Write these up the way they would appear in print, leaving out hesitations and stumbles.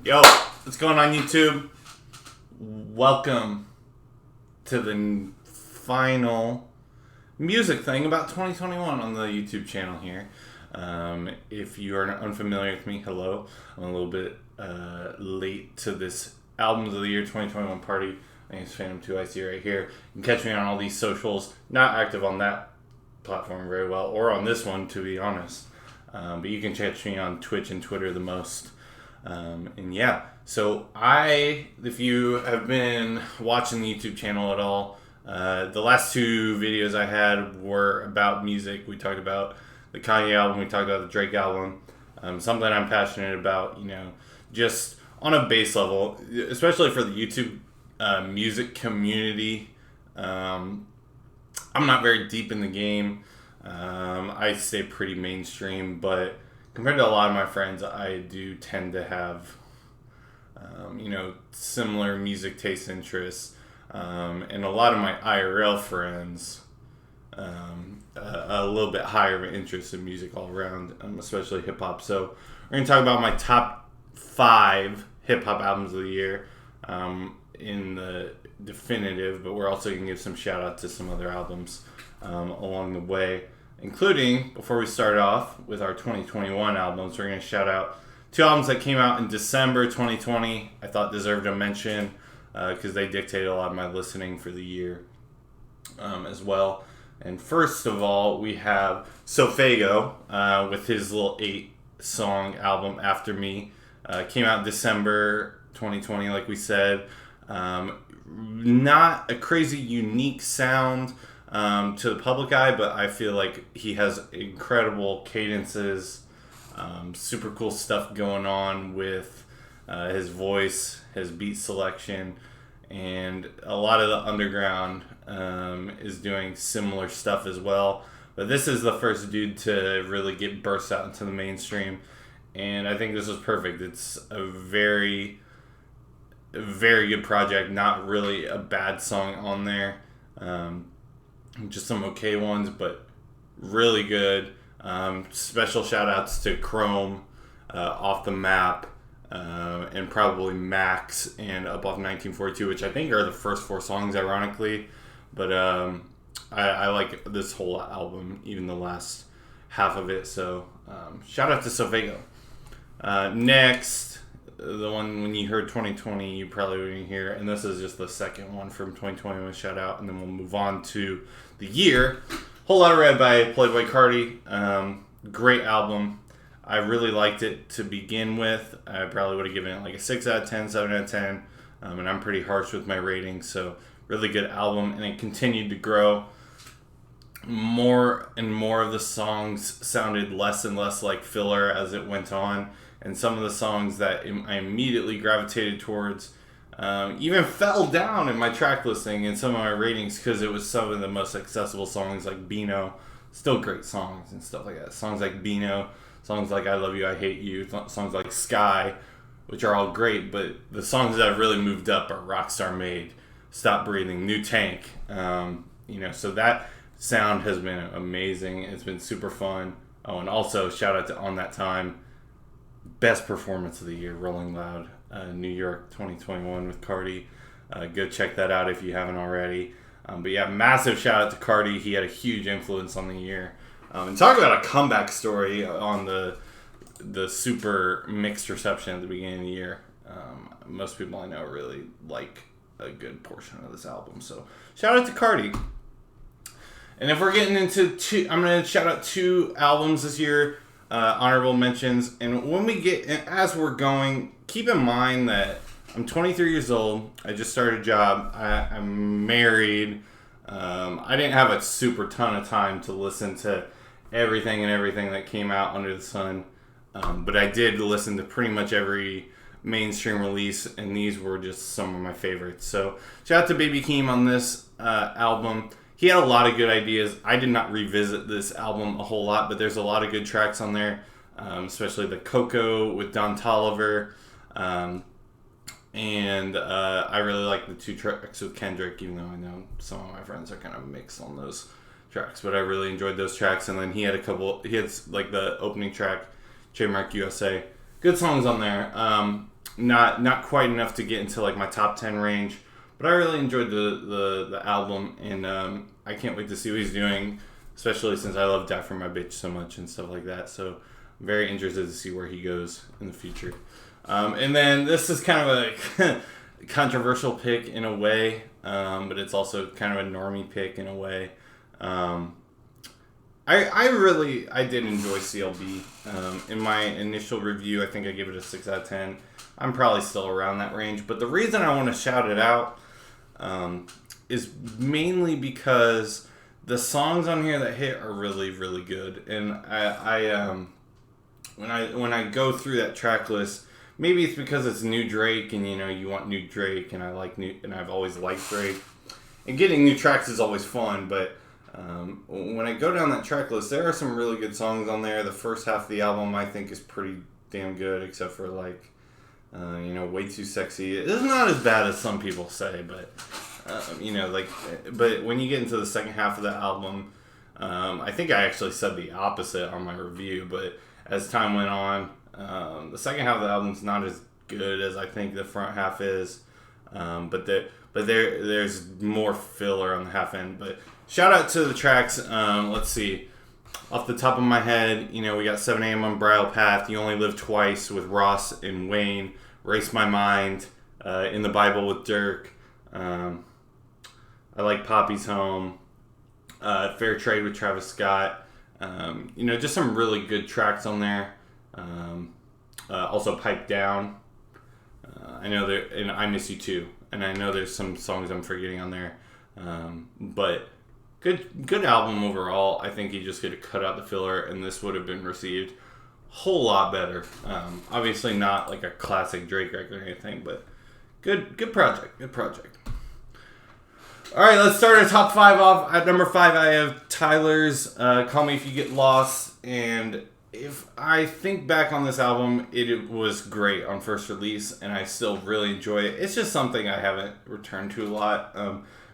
Yo, what's going on YouTube? Welcome to the final music thing about 2021 on the YouTube channel here. If you are unfamiliar with me, hello. I'm a little bit late to this Albums of the Year 2021 party. My name is Phantom2IC right here. You can catch me on all these socials. Not active on that platform very well, or on this one to be honest. But you can catch me on Twitch and Twitter the most. And yeah, so if you have been watching the YouTube channel at all, the last two videos I had were about music. We talked about the Kanye album, we talked about the Drake album, something I'm passionate about, just on a base level, especially for the YouTube music community. I'm not very deep in the game. I stay pretty mainstream, but compared to a lot of my friends, I do tend to have, similar music taste interests. And a lot of my IRL friends, a little bit higher of an interest in music all around, especially hip hop. So we're going to talk about my top 5 hip hop albums of the year in the definitive, but we're also going to give some shout out to some other albums along the way. Including, before we start off with our 2021 albums, we're going to shout out 2 albums that came out in December 2020. I thought deserved a mention because they dictated a lot of my listening for the year as well. And first of all, we have Sophago with his little 8-song album, After Me. Came out December 2020, like we said. Not a crazy unique sound to the public eye, but I feel like he has incredible cadences, super cool stuff going on with his voice, his beat selection, and a lot of the underground is doing similar stuff as well. But this is the first dude to really get burst out into the mainstream, and I think this is perfect. It's a very, very good project, not really a bad song on there. Just some okay ones, but really good. Special shout outs to Chrome, Off the Map, and probably Max and Up Off 1942, which I think are the first 4 songs, ironically. But I like this whole album, even the last half of it. So shout out to Sophago. Next, the one when you heard 2020, you probably wouldn't hear, and this is just the second one from 2021 shout out, and then we'll move on to the year. Whole Lot of Red by Playboy Cardi. Great album. I really liked it to begin with. I probably would have given it like a 6 out of 10, 7 out of 10, and I'm pretty harsh with my ratings, so really good album, and it continued to grow. More and more of the songs sounded less and less like filler as it went on. And some of the songs that I immediately gravitated towards even fell down in my track listing and some of my ratings because it was some of the most accessible songs like Beano. Still great songs and stuff like that. Songs like Beano, songs like I Love You, I Hate You, songs like Sky, which are all great. But the songs that have really moved up are Rockstar Made, Stop Breathing, New Tank. So that sound has been amazing. It's been super fun. Oh, and also shout out to On That Time. Best performance of the year, Rolling Loud, New York 2021 with Cardi. Go check that out if you haven't already. But yeah, massive shout out to Cardi. He had a huge influence on the year. And talk about a comeback story on the super mixed reception at the beginning of the year. Most people I know really like a good portion of this album. So shout out to Cardi. And if we're getting into I'm going to shout out 2 albums this year. Honorable mentions, and when we get, as we're going, keep in mind that I'm 23 years old. I just started a job. I'm married. I didn't have a super ton of time to listen to everything that came out under the sun, but I did listen to pretty much every mainstream release, and these were just some of my favorites. So shout out to Baby Keem on this album. He had a lot of good ideas. I did not revisit this album a whole lot, but there's a lot of good tracks on there, especially the Coco with Don Toliver. And I really like the 2 tracks with Kendrick, even though I know some of my friends are kind of mixed on those tracks. But I really enjoyed those tracks. And then he had like the opening track, Trademark USA. Good songs on there. not quite enough to get into like my top 10 range. But I really enjoyed the album, and I can't wait to see what he's doing, especially since I love Die For My Bitch so much and stuff like that. So I'm very interested to see where he goes in the future. And then this is kind of a controversial pick in a way, but it's also kind of a normie pick in a way. I did enjoy CLB. In my initial review, I think I gave it a 6 out of 10. I'm probably still around that range. But the reason I want to shout it out is mainly because the songs on here that hit are really, really good. And when I go through that track list, maybe it's because it's new Drake, and you want new Drake, and I've always liked Drake. And getting new tracks is always fun, but when I go down that track list, there are some really good songs on there. The first half of the album, I think, is pretty damn good, except for Way Too Sexy. It's not as bad as some people say, but but when you get into the second half of the album, I think I actually said the opposite on my review. But as time went on, the second half of the album's not as good as I think the front half is. But there's more filler on the half end. But shout out to the tracks. Let's see. Off the top of my head, we got 7 a.m. on Bridle Path, You Only Live Twice with Ross and Wayne, Race My Mind, In the Bible with Dirk. I like Poppy's Home, Fair Trade with Travis Scott. Just some really good tracks on there. Also Pipe Down. I know and I Miss You Too. And I know there's some songs I'm forgetting on there. But good album overall. I think he just could have cut out the filler, and this would have been received a whole lot better. Obviously not like a classic Drake record or anything, but good project. Good project. All right, let's start our top 5 off. At number 5, I have Tyler's Call Me If You Get Lost. And if I think back on this album, it was great on first release, and I still really enjoy it. It's just something I haven't returned to a lot.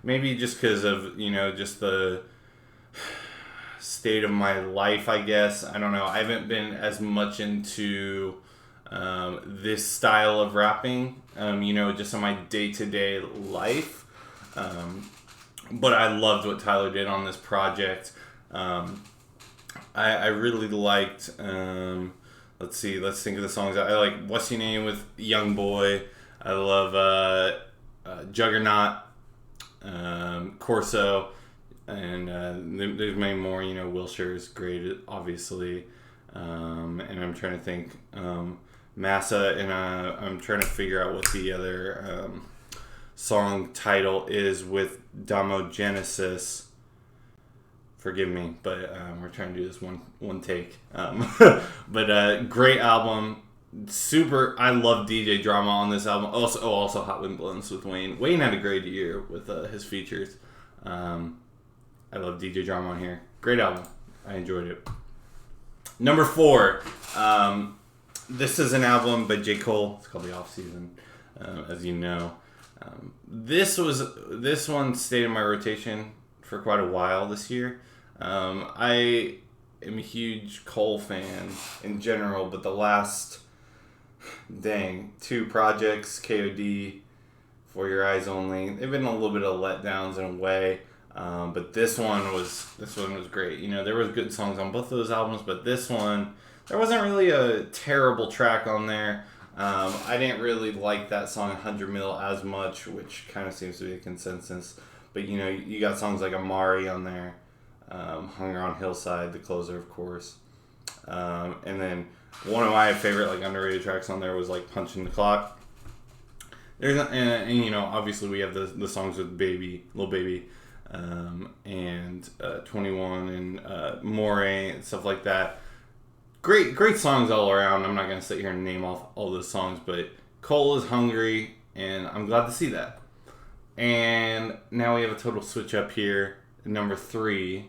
Maybe just because of, just the state of my life, I guess. I don't know. I haven't been as much into this style of rapping, just on my day-to-day life. But I loved what Tyler did on this project. I really liked, let's think of the songs. I like What's Your Name with Young Boy. I love Juggernaut, Corso, and there's many more. Wilshire is great, obviously. And I'm trying to think, Massa, and I'm trying to figure out what the other song title is with Damogenesis. Forgive me, but we're trying to do this one take. But great album. Super. I love DJ Drama on this album. Also Hot Wind Blends with Wayne. Wayne had a great year with his features. I love DJ Drama on here. Great album. I enjoyed it. Number 4. This is an album by J. Cole. It's called The Off Season, as you know. This one stayed in my rotation for quite a while this year. I am a huge Cole fan in general, but the last 2 projects, KOD, For Your Eyes Only, they've been a little bit of letdowns in a way. But this one was great. There was good songs on both of those albums, but this one, there wasn't really a terrible track on there. I didn't really like that song 100 Mil as much, which kind of seems to be a consensus. But you got songs like Amari on there, Hunger on Hillside, the closer, of course. And then one of my favorite underrated tracks on there was Punching the Clock. There's and obviously we have the songs with Lil Baby, and 21 and Moray and stuff like that. Great songs all around. I'm not going to sit here and name off all those songs, but Cole is hungry, and I'm glad to see that. And now we have a total switch up here. Number 3.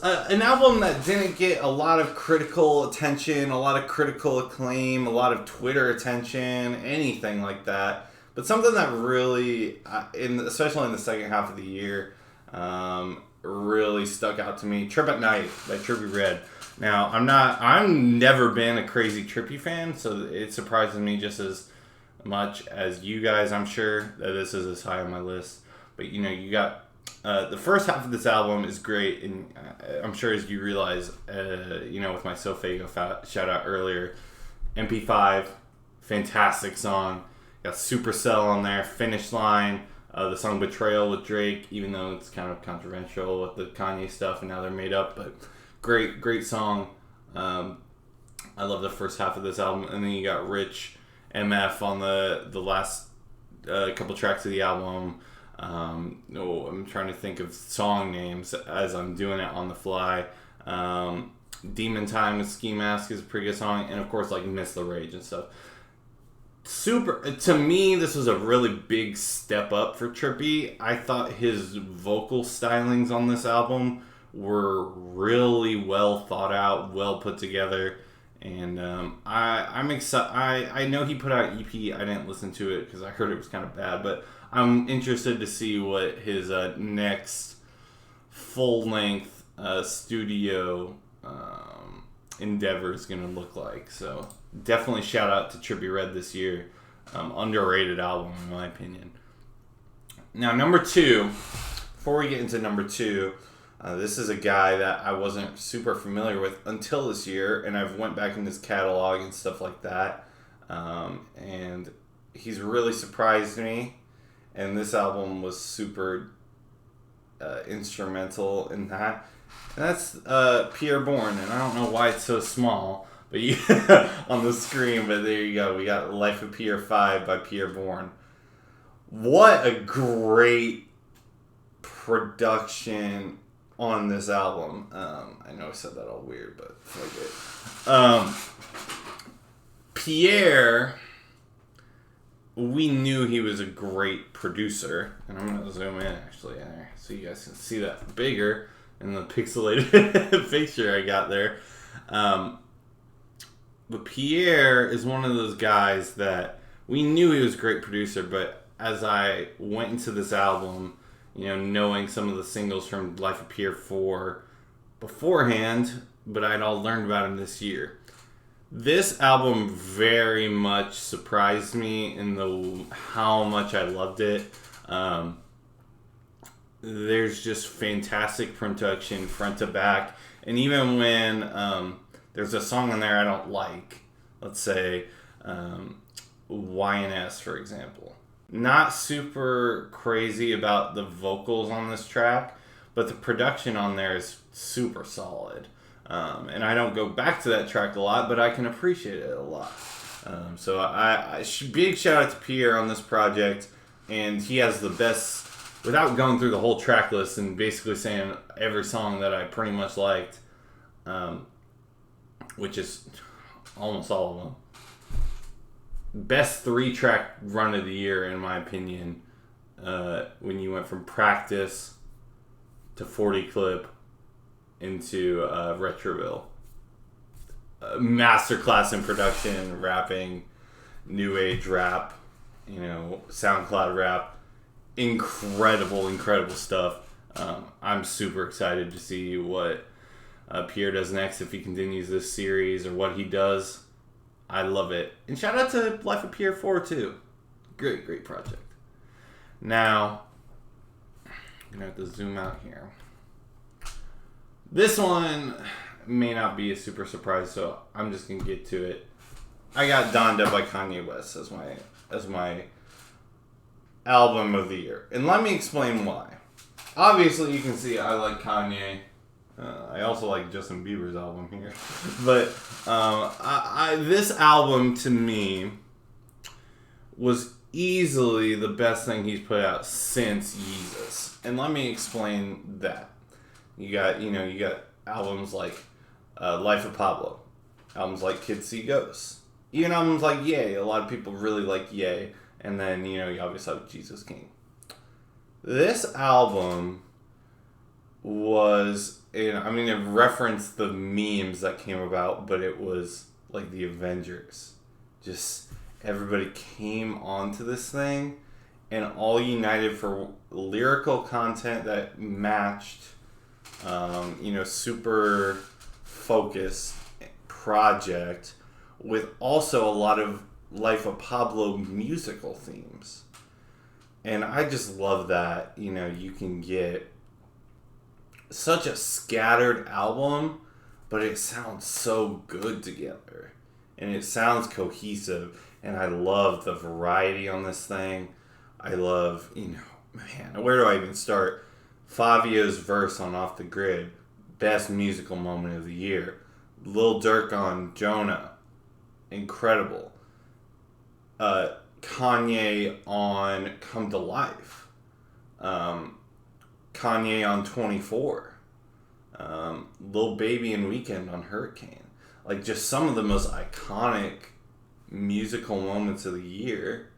An album that didn't get a lot of critical attention, a lot of critical acclaim, a lot of Twitter attention, anything like that. But something that really, especially in the second half of the year, really stuck out to me. Trip at Night by Trippie Redd. Now, I've never been a crazy Trippie fan, so it surprises me just as much as you guys. I'm sure that this is as high on my list. But, you got the first half of this album is great. And I'm sure as you realize, with my Sophago shout out earlier, MP5, fantastic song. Got Supercell on there, Finish Line, the song Betrayal with Drake, even though it's kind of controversial with the Kanye stuff and now they're made up, but great song. I love the first half of this album. And then you got Rich MF on the last couple tracks of the album. I'm trying to think of song names as I'm doing it on the fly. Demon Time with Ski Mask is a pretty good song. And of course, like Miss the Rage and stuff. To me, this was a really big step up for Trippie. I thought his vocal stylings on this album were really well thought out, well put together, and I'm excited. I know he put out EP. I didn't listen to it because I heard it was kind of bad, but I'm interested to see what his next full length studio endeavor is going to look like. So definitely shout out to Trippie Redd this year. Underrated album in my opinion. Now number 2, before we get into number 2, this is a guy that I wasn't super familiar with until this year, and I've went back in his catalog and stuff like that, and he's really surprised me, and this album was super instrumental in that. And that's Pierre Bourne, and I don't know why it's so small, but on the screen, but there you go. We got Life of Pierre 5 by Pierre Bourne. What a great production on this album. I know I said that all weird, but fuck it. Pierre, we knew he was a great producer, and I'm going to zoom in actually so you guys can see that bigger in the pixelated picture I got there. But Pierre is one of those guys that we knew he was a great producer, but as I went into this album, knowing some of the singles from Life of Pierre 4 beforehand, but I'd all learned about him this year. This album very much surprised me in how much I loved it. There's just fantastic production front to back, and even when there's a song on there I don't like, let's say YNS for example. Not super crazy about the vocals on this track, but the production on there is super solid. And I don't go back to that track a lot, but I can appreciate it a lot. So I big shout out to Pierre on this project, and he has the best, without going through the whole track list and basically saying every song that I pretty much liked, which is almost all of them. Best 3-track run of the year, in my opinion, when you went from Practice to 40 Clip into Retroville. Masterclass in production, rapping, new age rap, SoundCloud rap. Incredible stuff. I'm super excited to see what Pierre does next, if he continues this series or what he does. I love it. And shout out to Life of Pierre 4 too. Great project. Now, I'm going to have to zoom out here. This one may not be a super surprise, so I'm just going to get to it. I got Donda by Kanye West as my album of the year. And let me explain why. Obviously, you can see I like Kanye. I also like Justin Bieber's album here. But this album, to me, was easily the best thing he's put out since Yeezus. And let me explain that. You got albums like Life of Pablo. Albums like Kids See Ghosts. Even albums like Ye. A lot of people really like Ye. And then, you obviously have Jesus King. This album was, it referenced the memes that came about, but it was like the Avengers. Just everybody came onto this thing and all united for lyrical content that matched, super focused project with also a lot of Life of Pablo musical themes. And I just love that, you know, you can get such a scattered album, but it sounds so good together. And it sounds cohesive. And I love the variety on this thing. I love, you know, man, where do I even start? Fabio's verse on Off the Grid, best musical moment of the year. Lil Durk on Jonah, incredible. Kanye on Come to Life. Kanye on 24. Lil Baby and Weeknd on Hurricane. Like, just some of the most iconic musical moments of the year.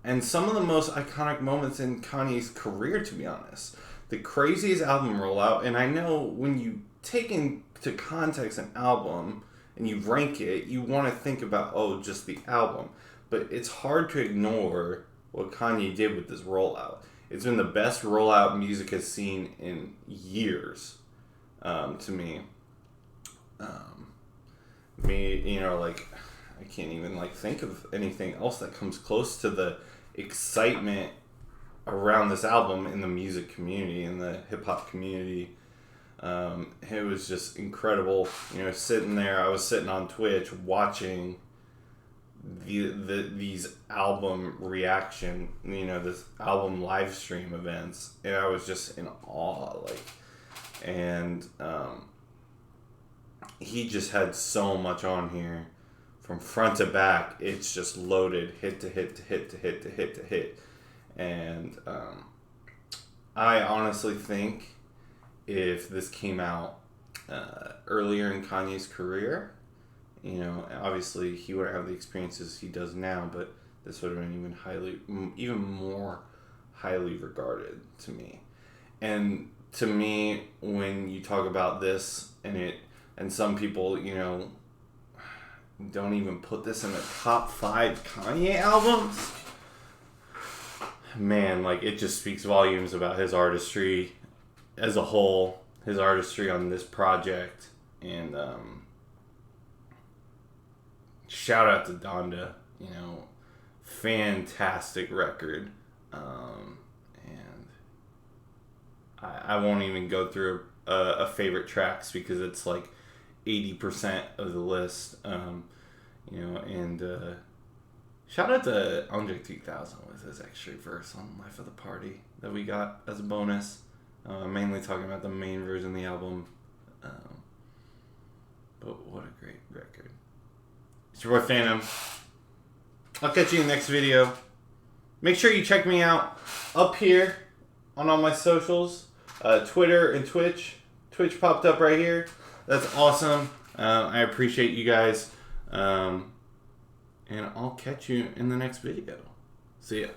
And some of the most iconic moments in Kanye's career, to be honest. The craziest album rollout, and I know when you take into context an album and you rank it, you want to think about, oh, just the album. But it's hard to ignore what Kanye did with this rollout. It's been the best rollout music has seen in years, to me. You know, like, I can't even, like, think of anything else that comes close to the excitement around this album in the music community, in the hip-hop community. It was just incredible. You know, sitting there, I was sitting on Twitch watching these album reaction, you know, this album live stream events, and I was just in awe, like, and he just had so much on here from front to back. It's just loaded, hit to hit to hit to hit to hit to hit. And I honestly think if this came out earlier in Kanye's career, you know, obviously he wouldn't have the experiences he does now, but this would have been even more highly regarded to me. And to me, when you talk about this and some people, you know, don't even put this in the top 5 Kanye albums, man, like, it just speaks volumes about his artistry as a whole, his artistry on this project. And shout out to Donda, you know, fantastic record. And I won't even go through a favorite tracks because it's like 80% of the list. You know, and shout out to Andre 3000 with his extra verse on Life of the Party that we got as a bonus. Mainly talking about the main version of the album. But what a great record. It's your boy Phantom. I'll catch you in the next video. Make sure you check me out up here on all my socials. Twitter and Twitch. Twitch popped up right here. That's awesome. I appreciate you guys. And I'll catch you in the next video. See ya.